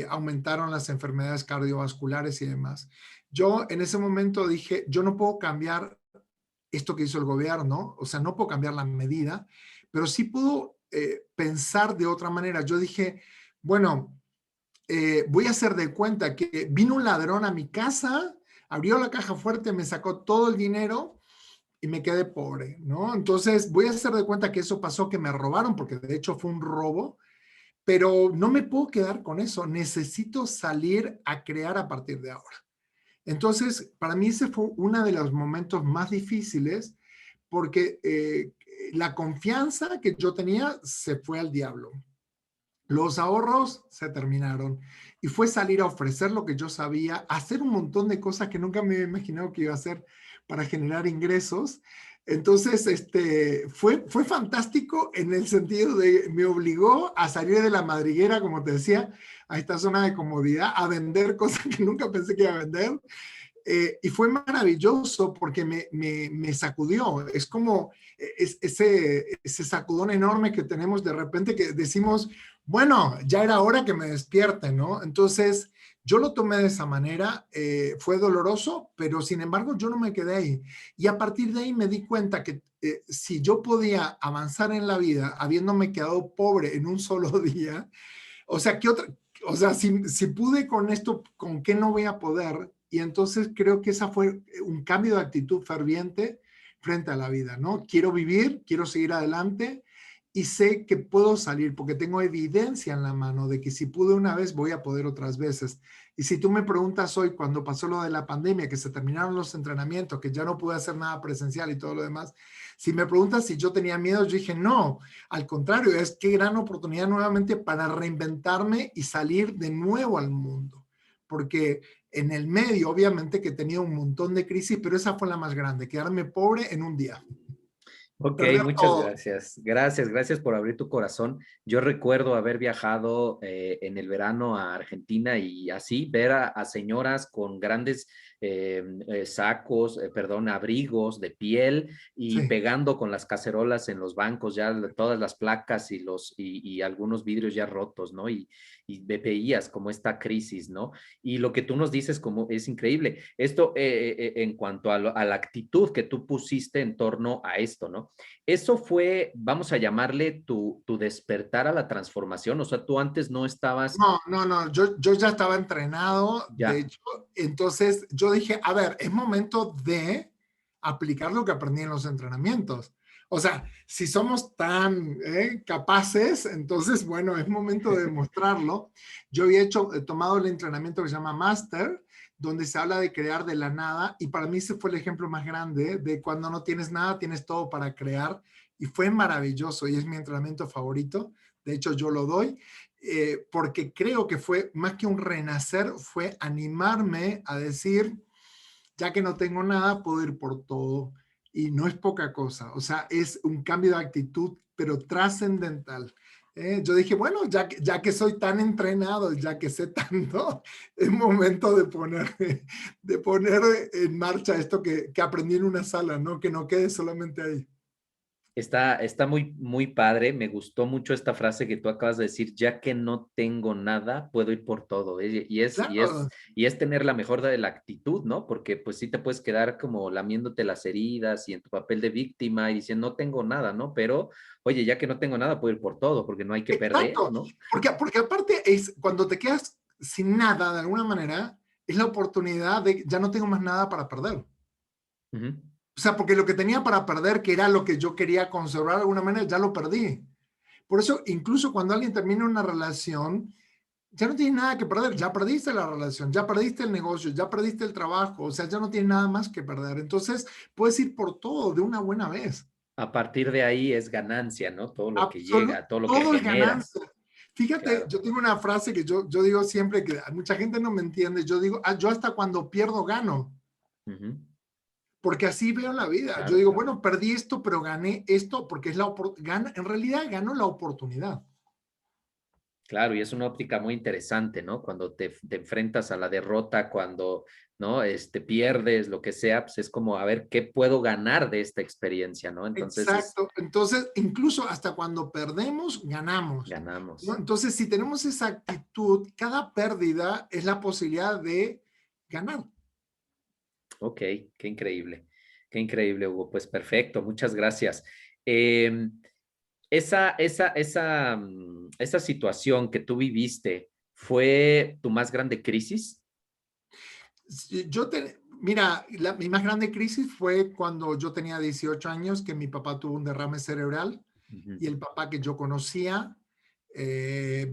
aumentaron las enfermedades cardiovasculares y demás. Yo en ese momento dije, yo no puedo cambiar esto que hizo el gobierno, o sea, no puedo cambiar la medida, pero sí puedo pensar de otra manera. Yo dije, bueno, voy a hacer de cuenta que vino un ladrón a mi casa, abrió la caja fuerte, me sacó todo el dinero y me quedé pobre, ¿no? Entonces voy a hacer de cuenta que eso pasó, que me robaron, porque de hecho fue un robo, pero no me puedo quedar con eso. Necesito salir a crear a partir de ahora. Entonces, para mí ese fue uno de los momentos más difíciles porque la confianza que yo tenía se fue al diablo. Los ahorros se terminaron y fue salir a ofrecer lo que yo sabía, hacer un montón de cosas que nunca me había imaginado que iba a hacer para generar ingresos. Entonces, fue fantástico en el sentido de me obligó a salir de la madriguera, como te decía, a esta zona de comodidad, a vender cosas que nunca pensé que iba a vender. Y fue maravilloso porque me sacudió. Es como ese sacudón enorme que tenemos de repente que decimos, bueno, ya era hora que me despierte, ¿no? Entonces, yo lo tomé de esa manera, fue doloroso, pero sin embargo yo no me quedé ahí. Y a partir de ahí me di cuenta que si yo podía avanzar en la vida habiéndome quedado pobre en un solo día, o sea, ¿qué otra? O sea, si pude con esto, ¿con qué no voy a poder? Y entonces creo que esa fue un cambio de actitud ferviente frente a la vida, ¿no? Quiero vivir, quiero seguir adelante y sé que puedo salir porque tengo evidencia en la mano de que si pude una vez, voy a poder otras veces. Y si tú me preguntas hoy, cuando pasó lo de la pandemia, que se terminaron los entrenamientos, que ya no pude hacer nada presencial y todo lo demás, si me preguntas si yo tenía miedo, yo dije, no, al contrario, es qué gran oportunidad nuevamente para reinventarme y salir de nuevo al mundo. Porque en el medio, obviamente que he tenido un montón de crisis, pero esa fue la más grande, quedarme pobre en un día. Ok, Perder muchas todo. gracias. Gracias, gracias por abrir tu corazón. Yo recuerdo haber viajado en el verano a Argentina y así ver a señoras con grandes sacos, perdón, abrigos de piel y Sí. pegando con las cacerolas en los bancos ya todas las placas y algunos vidrios ya rotos, ¿no? Y veías como esta crisis, ¿no? Y lo que tú nos dices como es increíble. Esto en cuanto a la actitud que tú pusiste en torno a esto, ¿no? Eso fue, vamos a llamarle tu despertar a la transformación. O sea, tú antes no estabas No, yo ya estaba entrenado, de ya. hecho, entonces yo dije, a ver, es momento de aplicar lo que aprendí en los entrenamientos. O sea, si somos tan capaces, entonces, bueno, es momento de demostrarlo. Yo había tomado el entrenamiento que se llama Master, donde se habla de crear de la nada, y para mí ese fue el ejemplo más grande de cuando no tienes nada, tienes todo para crear, y fue maravilloso, y es mi entrenamiento favorito. De hecho, yo lo doy porque creo que fue más que un renacer, fue animarme a decir, ya que no tengo nada, puedo ir por todo. Y no es poca cosa, o sea, es un cambio de actitud, pero trascendental. Yo dije, bueno, ya que soy tan entrenado, ya que sé tanto, es momento de poner en marcha esto que aprendí en una sala, ¿no? Que no quede solamente ahí. Está muy, muy padre. Me gustó mucho esta frase que tú acabas de decir, ya que no tengo nada, puedo ir por todo. Claro, Y es tener la mejor de la actitud, ¿no? Porque pues sí te puedes quedar como lamiéndote las heridas y en tu papel de víctima y diciendo, no tengo nada, ¿no? Pero, oye, ya que no tengo nada, puedo ir por todo, porque no hay que perder, exacto, ¿no? porque aparte es cuando te quedas sin nada de alguna manera, es la oportunidad de ya no tengo más nada para perder. Ujú. O sea, porque lo que tenía para perder, que era lo que yo quería conservar de alguna manera, ya lo perdí. Por eso, incluso cuando alguien termina una relación, ya no tienes nada que perder, ya perdiste la relación, ya perdiste el negocio, ya perdiste el trabajo, o sea, ya no tienes nada más que perder. Entonces, puedes ir por todo de una buena vez. A partir de ahí es ganancia, ¿no? Todo lo que llega, todo lo que Todo es generas. ganancia. Fíjate, Claro. yo tengo una frase que yo digo siempre que mucha gente no me entiende. Yo digo, yo hasta cuando pierdo gano, Ujú. porque así veo la vida. Yo Claro, digo, claro. bueno, perdí esto, pero gané esto porque es la oportunidad. En realidad gano la oportunidad. Claro, y es una óptica muy interesante, ¿no? Cuando te enfrentas a la derrota, cuando, ¿no? Pierdes, lo que sea, pues es como, a ver, ¿qué puedo ganar de esta experiencia, ¿no? Entonces Exacto. Entonces, incluso hasta cuando perdemos, ganamos. ¿No? ganamos. Entonces, si tenemos esa actitud, cada pérdida es la posibilidad de ganar. Ok, qué increíble, Hugo. Pues perfecto, muchas gracias. Esa situación que tú viviste, ¿fue tu más grande crisis? Mira, mi más grande crisis fue cuando yo tenía 18 años, que mi papá tuvo un derrame cerebral Ujú. y el papá que yo conocía,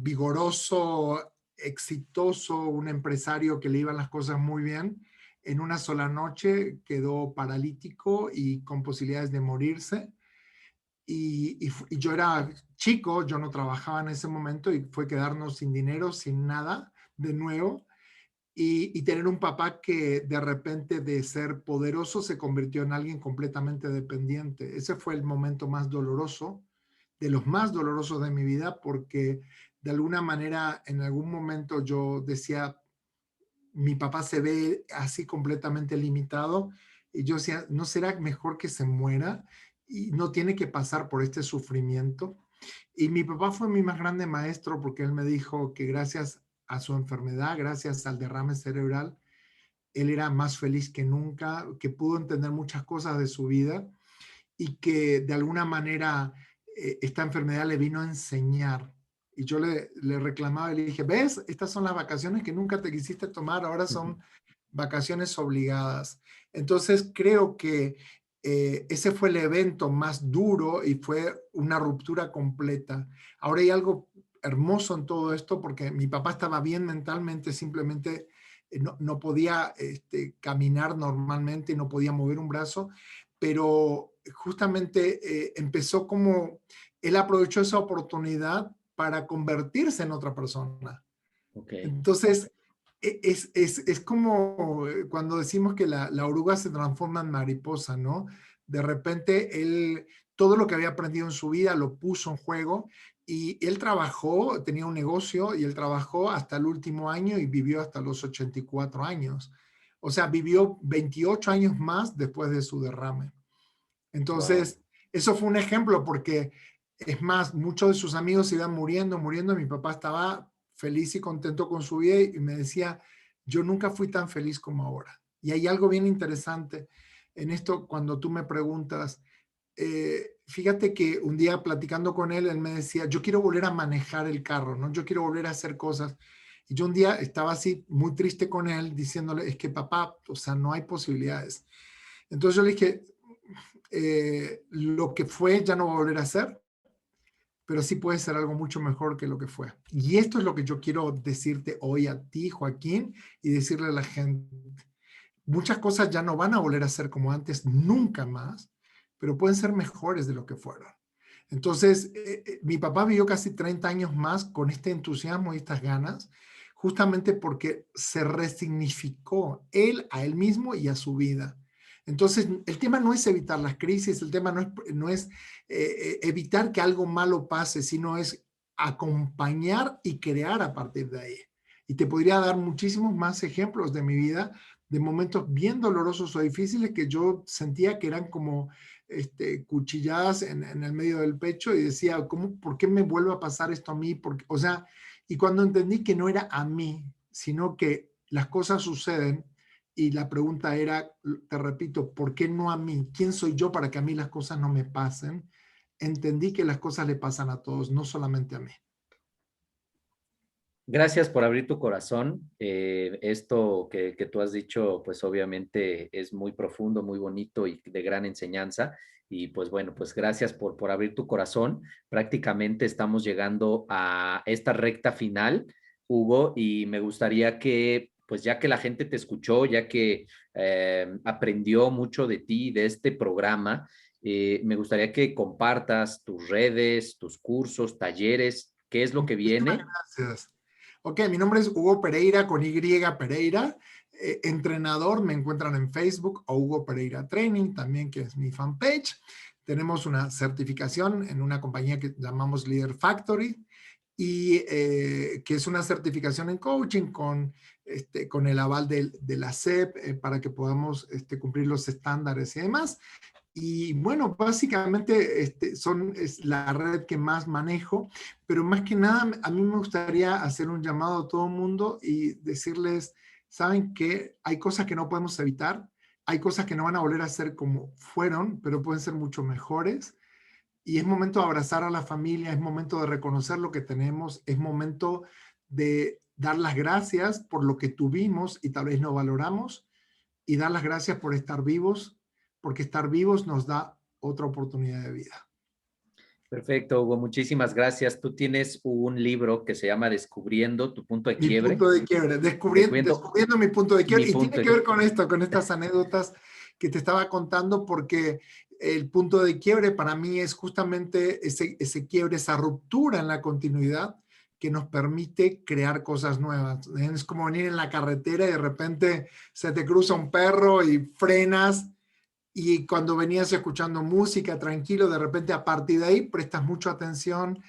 vigoroso, exitoso, un empresario que le iban las cosas muy bien, en una sola noche quedó paralítico y con posibilidades de morirse. Y yo era chico, yo no trabajaba en ese momento y fue quedarnos sin dinero, sin nada, de nuevo y tener un papá que de repente de ser poderoso se convirtió en alguien completamente dependiente. Ese fue el momento más doloroso, de los más dolorosos de mi vida, porque de alguna manera en algún momento yo decía, mi papá se ve así completamente limitado y yo decía, ¿no será mejor que se muera y no tiene que pasar por este sufrimiento? Y mi papá fue mi más grande maestro porque él me dijo que gracias a su enfermedad, gracias al derrame cerebral, él era más feliz que nunca, que pudo entender muchas cosas de su vida y que de alguna manera esta enfermedad le vino a enseñar. Y yo le reclamaba y le dije, ¿ves? Estas son las vacaciones que nunca te quisiste tomar, ahora son vacaciones obligadas. Entonces creo que ese fue el evento más duro y fue una ruptura completa. Ahora hay algo hermoso en todo esto porque mi papá estaba bien mentalmente, simplemente no podía caminar normalmente, no podía mover un brazo, pero justamente empezó como él aprovechó esa oportunidad para convertirse en otra persona. Ok, Entonces, es como cuando decimos que la oruga se transforma en mariposa, ¿no? De repente, él, todo lo que había aprendido en su vida lo puso en juego y él trabajó, tenía un negocio y él trabajó hasta el último año y vivió hasta los 84 años. O sea, vivió 28 años más después de su derrame. Wow. Entonces, eso fue un ejemplo porque, es más, muchos de sus amigos iban muriendo, muriendo. Mi papá estaba feliz y contento con su vida y me decía, yo nunca fui tan feliz como ahora. Y hay algo bien interesante en esto cuando tú me preguntas. Fíjate que un día platicando con él, él me decía, yo quiero volver a manejar el carro, ¿no? Yo quiero volver a hacer cosas. Y yo un día estaba así muy triste con él, diciéndole, es que papá, o sea, no hay posibilidades. Entonces yo le dije, lo que fue ya no va a volver a ser, pero sí puede ser algo mucho mejor que lo que fue. Y esto es lo que yo quiero decirte hoy a ti, Joaquín, y decirle a la gente. Muchas cosas ya no van a volver a ser como antes, nunca más, pero pueden ser mejores de lo que fueron. Entonces, mi papá vivió casi 30 años más con este entusiasmo y estas ganas, justamente porque se resignificó él a él mismo y a su vida. Entonces, el tema no es evitar las crisis, el tema no es evitar que algo malo pase, sino es acompañar y crear a partir de ahí. Y te podría dar muchísimos más ejemplos de mi vida, de momentos bien dolorosos o difíciles que yo sentía que eran como cuchilladas en el medio del pecho y decía, ¿cómo, por qué me vuelve a pasar esto a mí? Porque, o sea, y cuando entendí que no era a mí, sino que las cosas suceden y la pregunta era, te repito, ¿por qué no a mí? ¿Quién soy yo para que a mí las cosas no me pasen? Entendí que las cosas le pasan a todos, no solamente a mí. Gracias por abrir tu corazón. Esto que tú has dicho, pues obviamente es muy profundo, muy bonito y de gran enseñanza. Y pues bueno, pues gracias por abrir tu corazón. Prácticamente estamos llegando a esta recta final, Hugo, y me gustaría que, pues ya que la gente te escuchó, ya que aprendió mucho de ti, de este programa, me gustaría que compartas tus redes, tus cursos, talleres, qué es lo que Muchísimas viene. gracias. Ok, mi nombre es Hugo Pereira con Y Pereira. Entrenador, me encuentran en Facebook o Hugo Pereira Training, también que es mi fanpage. Tenemos una certificación en una compañía que llamamos Leader Factory y que es una certificación en coaching con el aval de la SEP para que podamos cumplir los estándares y demás. Y bueno, básicamente es la red que más manejo, pero más que nada a mí me gustaría hacer un llamado a todo el mundo y decirles, saben que hay cosas que no podemos evitar, hay cosas que no van a volver a ser como fueron, pero pueden ser mucho mejores. Y es momento de abrazar a la familia, es momento de reconocer lo que tenemos, es momento de dar las gracias por lo que tuvimos y tal vez no valoramos y dar las gracias por estar vivos, porque estar vivos nos da otra oportunidad de vida. Perfecto, Hugo, muchísimas gracias. Tú tienes un libro que se llama Descubriendo tu punto de Mi quiebre. punto de quiebre, Descubriendo descubriendo mi punto de mi quiebre. Y tiene punto que de... ver con esto, con estas anécdotas que te estaba contando, porque el punto de quiebre para mí es justamente ese quiebre, esa ruptura en la continuidad que nos permite crear cosas nuevas. Es como venir en la carretera y de repente se te cruza un perro y frenas. Y cuando venías escuchando música tranquilo, de repente a partir de ahí prestas mucha atención,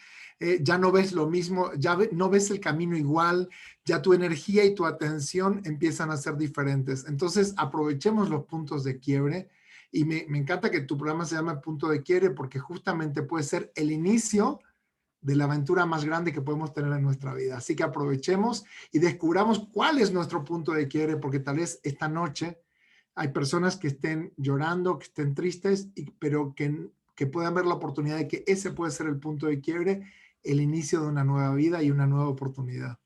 ya no ves lo mismo, no ves el camino igual, ya tu energía y tu atención empiezan a ser diferentes. Entonces aprovechemos los puntos de quiebre y me encanta que tu programa se llame Punto de Quiebre porque justamente puede ser el inicio de la aventura más grande que podemos tener en nuestra vida. Así que aprovechemos y descubramos cuál es nuestro punto de quiebre porque tal vez esta noche hay personas que estén llorando, que estén tristes, pero que puedan ver la oportunidad de que ese puede ser el punto de quiebre, el inicio de una nueva vida y una nueva oportunidad.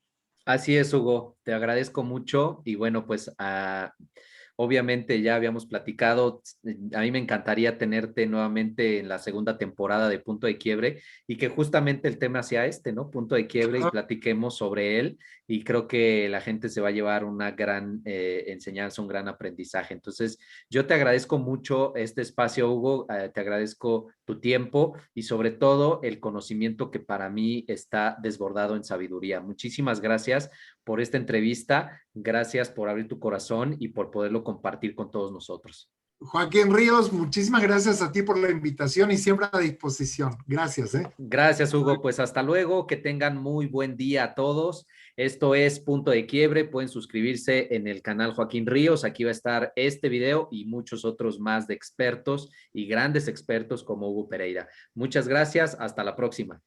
Así es, Hugo, te agradezco mucho y bueno, pues obviamente ya habíamos platicado, a mí me encantaría tenerte nuevamente en la segunda temporada de Punto de Quiebre y que justamente el tema sea este, ¿no? Punto de Quiebre y platiquemos sobre él y creo que la gente se va a llevar una gran enseñanza, un gran aprendizaje. Entonces, yo te agradezco mucho este espacio, Hugo, te agradezco tu tiempo y sobre todo el conocimiento que para mí está desbordado en sabiduría. Muchísimas gracias por esta entrevista, gracias por abrir tu corazón y por poderlo compartir con todos nosotros. Joaquín Ríos, muchísimas gracias a ti por la invitación y siempre a disposición. Gracias. Gracias, Hugo. Pues hasta luego. Que tengan muy buen día a todos. Esto es Punto de Quiebre. Pueden suscribirse en el canal Joaquín Ríos. Aquí va a estar este video y muchos otros más de expertos y grandes expertos como Hugo Pereira. Muchas gracias. Hasta la próxima.